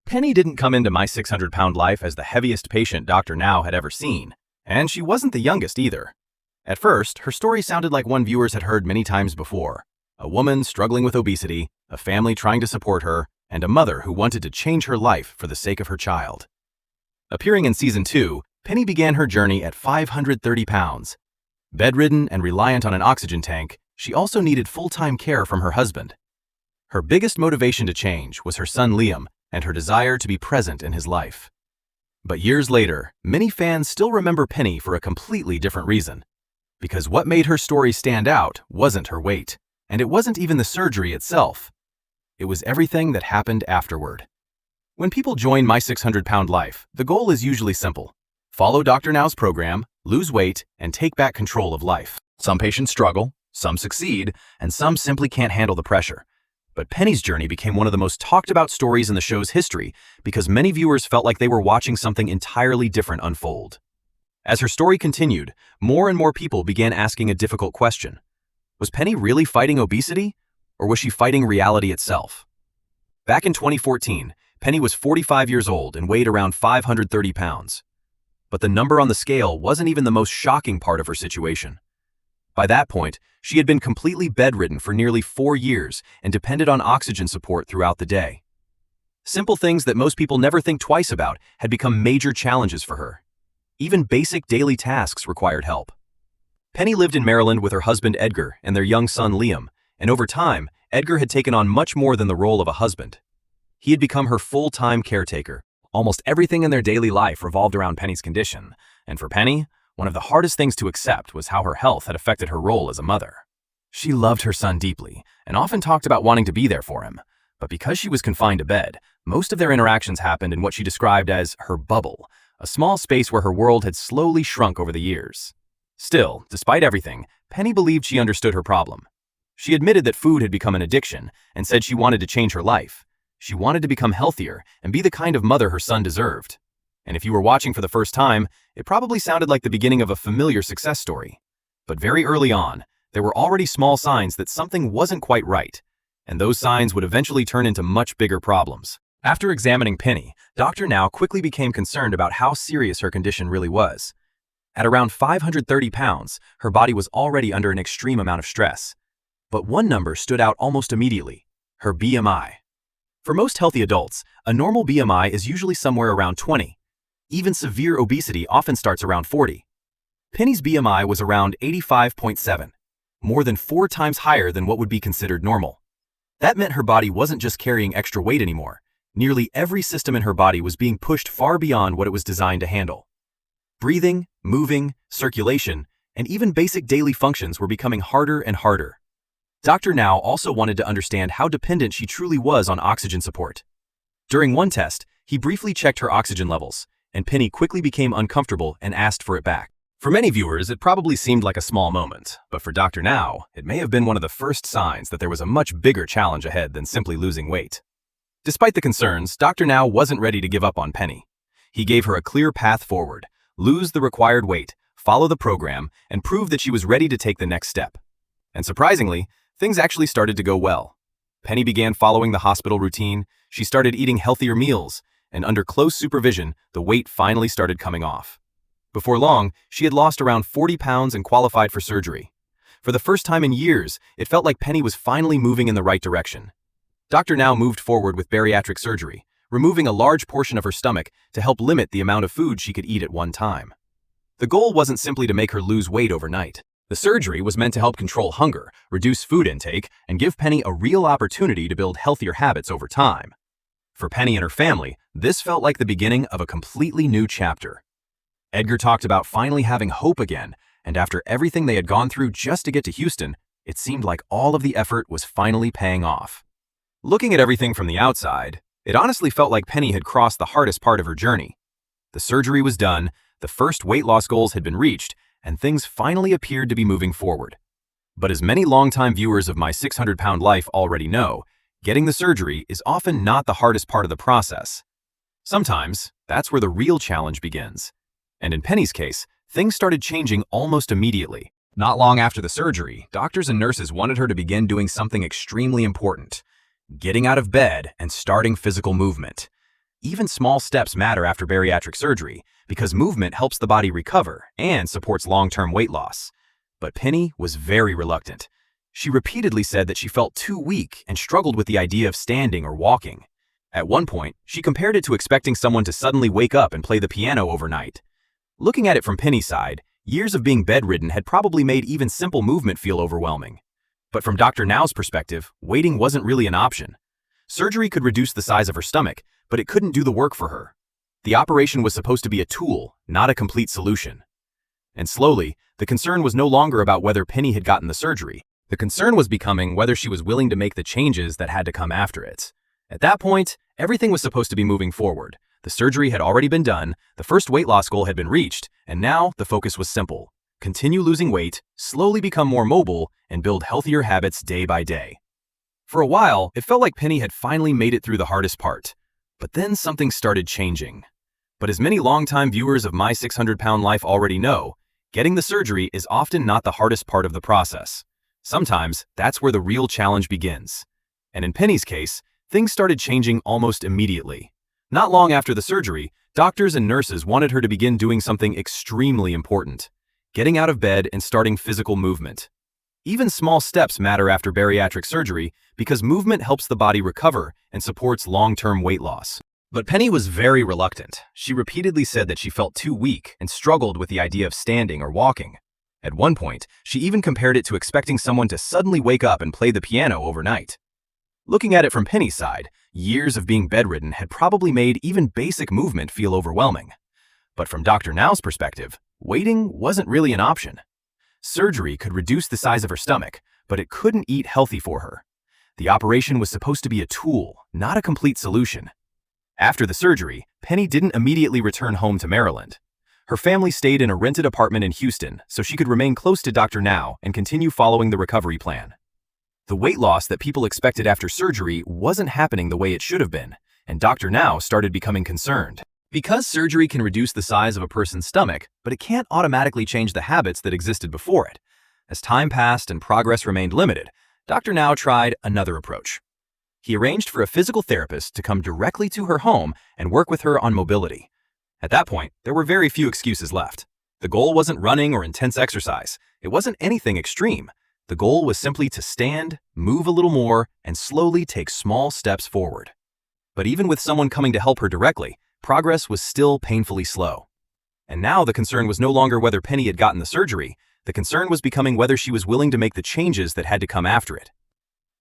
Penny didn't come into My 600-Pound Life as the heaviest patient Dr. Now had ever seen, and she wasn't the youngest either. At first, her story sounded like one viewers had heard many times before: a woman struggling with obesity, a family trying to support her, and a mother who wanted to change her life for the sake of her child. Appearing in Season 2, Penny began her journey at 530 pounds. Bedridden and reliant on an oxygen tank, she also needed full-time care from her husband. Her biggest motivation to change was her son Liam and her desire to be present in his life. But years later, many fans still remember Penny for a completely different reason. Because what made her story stand out wasn't her weight, and it wasn't even the surgery itself. It was everything that happened afterward. When people join My 600-Pound Life, the goal is usually simple: follow Dr. Now's program, lose weight, and take back control of life. Some patients struggle, some succeed, and some simply can't handle the pressure. But Penny's journey became one of the most talked about stories in the show's history because many viewers felt like they were watching something entirely different unfold. As her story continued, more and more people began asking a difficult question. Was Penny really fighting obesity, or was she fighting reality itself? Back in 2014, Penny was 45 years old and weighed around 530 pounds. But the number on the scale wasn't even the most shocking part of her situation. By that point, she had been completely bedridden for nearly 4 years and depended on oxygen support throughout the day. Simple things that most people never think twice about had become major challenges for her. Even basic daily tasks required help. Penny lived in Maryland with her husband Edgar and their young son Liam, and over time, Edgar had taken on much more than the role of a husband. He had become her full-time caretaker. Almost everything in their daily life revolved around Penny's condition, and for Penny, one of the hardest things to accept was how her health had affected her role as a mother. She loved her son deeply and often talked about wanting to be there for him, but because she was confined to bed, most of their interactions happened in what she described as her bubble, a small space where her world had slowly shrunk over the years. Still, despite everything, Penny believed she understood her problem. She admitted that food had become an addiction and said she wanted to change her life. She wanted to become healthier and be the kind of mother her son deserved. And if you were watching for the first time, it probably sounded like the beginning of a familiar success story. But very early on, there were already small signs that something wasn't quite right, and those signs would eventually turn into much bigger problems. After examining Penny, Dr. Now quickly became concerned about how serious her condition really was. At around 530 pounds, her body was already under an extreme amount of stress. But one number stood out almost immediately: her BMI. For most healthy adults, a normal BMI is usually somewhere around 20. Even severe obesity often starts around 40. Penny's BMI was around 85.7, more than 4 times higher than what would be considered normal. That meant her body wasn't just carrying extra weight anymore. Nearly every system in her body was being pushed far beyond what it was designed to handle. Breathing, moving, circulation, and even basic daily functions were becoming harder and harder. Dr. Now also wanted to understand how dependent she truly was on oxygen support. During one test, he briefly checked her oxygen levels, and Penny quickly became uncomfortable and asked for it back. For many viewers, it probably seemed like a small moment, but for Dr. Now, it may have been one of the first signs that there was a much bigger challenge ahead than simply losing weight. Despite the concerns, Dr. Now wasn't ready to give up on Penny. He gave her a clear path forward: lose the required weight, follow the program, and prove that she was ready to take the next step. And surprisingly, things actually started to go well. Penny began following the hospital routine, she started eating healthier meals, and under close supervision, the weight finally started coming off. Before long, she had lost around 40 pounds and qualified for surgery. For the first time in years, it felt like Penny was finally moving in the right direction. Dr. Now moved forward with bariatric surgery, removing a large portion of her stomach to help limit the amount of food she could eat at one time. The goal wasn't simply to make her lose weight overnight. The surgery was meant to help control hunger, reduce food intake, and give Penny a real opportunity to build healthier habits over time. For Penny and her family, this felt like the beginning of a completely new chapter. Edgar talked about finally having hope again, and after everything they had gone through just to get to Houston, it seemed like all of the effort was finally paying off. Looking at everything from the outside, it honestly felt like Penny had crossed the hardest part of her journey. The surgery was done, the first weight loss goals had been reached, and things finally appeared to be moving forward. But as many longtime viewers of My 600-Pound Life already know, getting the surgery is often not the hardest part of the process. Sometimes, that's where the real challenge begins. And in Penny's case, things started changing almost immediately. Not long after the surgery, doctors and nurses wanted her to begin doing something extremely important: getting out of bed and starting physical movement. Even small steps matter after bariatric surgery because movement helps the body recover and supports long-term weight loss. But Penny was very reluctant. She repeatedly said that she felt too weak and struggled with the idea of standing or walking. At one point, she compared it to expecting someone to suddenly wake up and play the piano overnight. Looking at it from Penny's side, years of being bedridden had probably made even simple movement feel overwhelming. But from Dr. Now's perspective, waiting wasn't really an option. Surgery could reduce the size of her stomach, but it couldn't do the work for her. The operation was supposed to be a tool, not a complete solution. And slowly, the concern was no longer about whether Penny had gotten the surgery. The concern was becoming whether she was willing to make the changes that had to come after it. At that point, everything was supposed to be moving forward. The surgery had already been done, the first weight loss goal had been reached, and now the focus was simple. Continue losing weight, slowly become more mobile, and build healthier habits day by day. For a while, it felt like Penny had finally made it through the hardest part. But then something started changing. But as many longtime viewers of My 600-Pound Life already know, getting the surgery is often not the hardest part of the process. Sometimes, that's where the real challenge begins. And in Penny's case, things started changing almost immediately. Not long after the surgery, doctors and nurses wanted her to begin doing something extremely important: getting out of bed and starting physical movement. Even small steps matter after bariatric surgery because movement helps the body recover and supports long-term weight loss. But Penny was very reluctant. She repeatedly said that she felt too weak and struggled with the idea of standing or walking. At one point, she even compared it to expecting someone to suddenly wake up and play the piano overnight. Looking at it from Penny's side, years of being bedridden had probably made even basic movement feel overwhelming. But from Dr. Now's perspective, waiting wasn't really an option. Surgery could reduce the size of her stomach, but it couldn't eat healthy for her. The operation was supposed to be a tool, not a complete solution. After the surgery, Penny didn't immediately return home to Maryland. Her family stayed in a rented apartment in Houston so she could remain close to Dr. Now and continue following the recovery plan. The weight loss that people expected after surgery wasn't happening the way it should have been, and Dr. Now started becoming concerned. Because surgery can reduce the size of a person's stomach, but it can't automatically change the habits that existed before it. As time passed and progress remained limited, Dr. Now tried another approach. He arranged for a physical therapist to come directly to her home and work with her on mobility. At that point, there were very few excuses left. The goal wasn't running or intense exercise. It wasn't anything extreme. The goal was simply to stand, move a little more, and slowly take small steps forward. But even with someone coming to help her directly, progress was still painfully slow. And now the concern was no longer whether Penny had gotten the surgery. The concern was becoming whether she was willing to make the changes that had to come after it.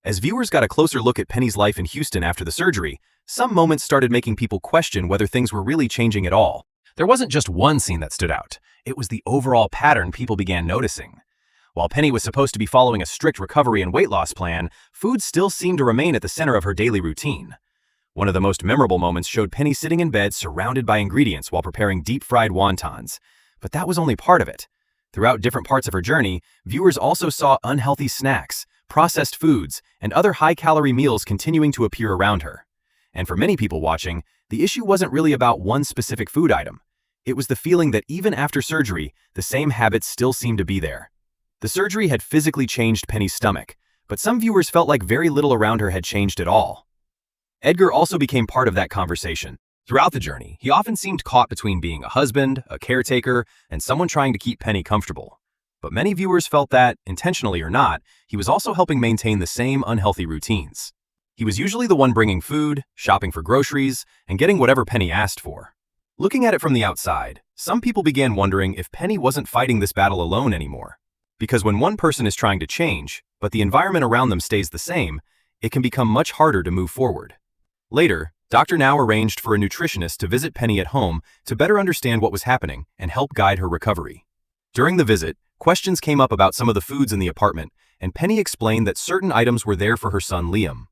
As viewers got a closer look at Penny's life in Houston after the surgery, some moments started making people question whether things were really changing at all. There wasn't just one scene that stood out. It was the overall pattern people began noticing. While Penny was supposed to be following a strict recovery and weight loss plan, food still seemed to remain at the center of her daily routine. One of the most memorable moments showed Penny sitting in bed surrounded by ingredients while preparing deep-fried wontons. But that was only part of it. Throughout different parts of her journey, viewers also saw unhealthy snacks, processed foods, and other high-calorie meals continuing to appear around her. And for many people watching, the issue wasn't really about one specific food item. It was the feeling that even after surgery, the same habits still seemed to be there. The surgery had physically changed Penny's stomach, but some viewers felt like very little around her had changed at all. Edgar also became part of that conversation. Throughout the journey, he often seemed caught between being a husband, a caretaker, and someone trying to keep Penny comfortable. But many viewers felt that, intentionally or not, he was also helping maintain the same unhealthy routines. He was usually the one bringing food, shopping for groceries, and getting whatever Penny asked for. Looking at it from the outside, some people began wondering if Penny wasn't fighting this battle alone anymore. Because when one person is trying to change, but the environment around them stays the same, it can become much harder to move forward. Later, Dr. Now arranged for a nutritionist to visit Penny at home to better understand what was happening and help guide her recovery. During the visit, questions came up about some of the foods in the apartment, and Penny explained that certain items were there for her son Liam.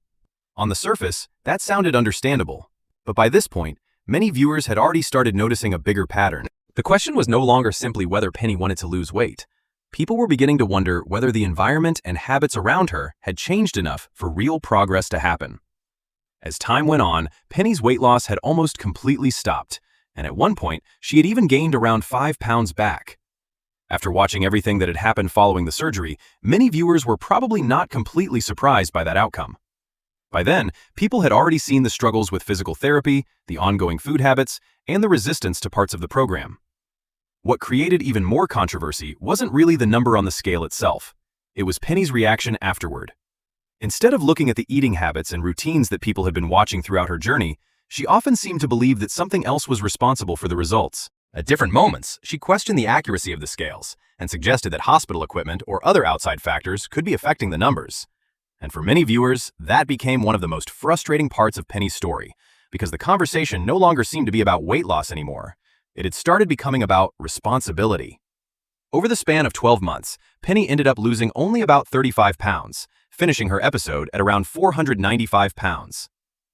On the surface, that sounded understandable, but by this point, many viewers had already started noticing a bigger pattern. The question was no longer simply whether Penny wanted to lose weight. People were beginning to wonder whether the environment and habits around her had changed enough for real progress to happen. As time went on, Penny's weight loss had almost completely stopped, and at one point, she had even gained around 5 pounds back. After watching everything that had happened following the surgery, many viewers were probably not completely surprised by that outcome. By then, people had already seen the struggles with physical therapy, the ongoing food habits, and the resistance to parts of the program. What created even more controversy wasn't really the number on the scale itself. It was Penny's reaction afterward. Instead of looking at the eating habits and routines that people had been watching throughout her journey, she often seemed to believe that something else was responsible for the results. At different moments, she questioned the accuracy of the scales and suggested that hospital equipment or other outside factors could be affecting the numbers. And for many viewers, that became one of the most frustrating parts of Penny's story, because the conversation no longer seemed to be about weight loss anymore. It had started becoming about responsibility. Over the span of 12 months, Penny ended up losing only about 35 pounds, finishing her episode at around 495 pounds.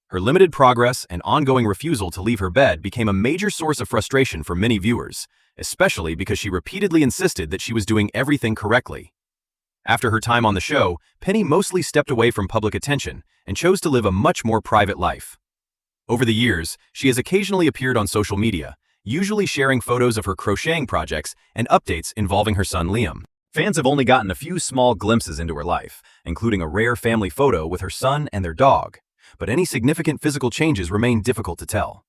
Her limited progress and ongoing refusal to leave her bed became a major source of frustration for many viewers, especially because she repeatedly insisted that she was doing everything correctly. After her time on the show, Penny mostly stepped away from public attention and chose to live a much more private life. Over the years, she has occasionally appeared on social media, usually sharing photos of her crocheting projects and updates involving her son Liam. Fans have only gotten a few small glimpses into her life, including a rare family photo with her son and their dog, but any significant physical changes remain difficult to tell.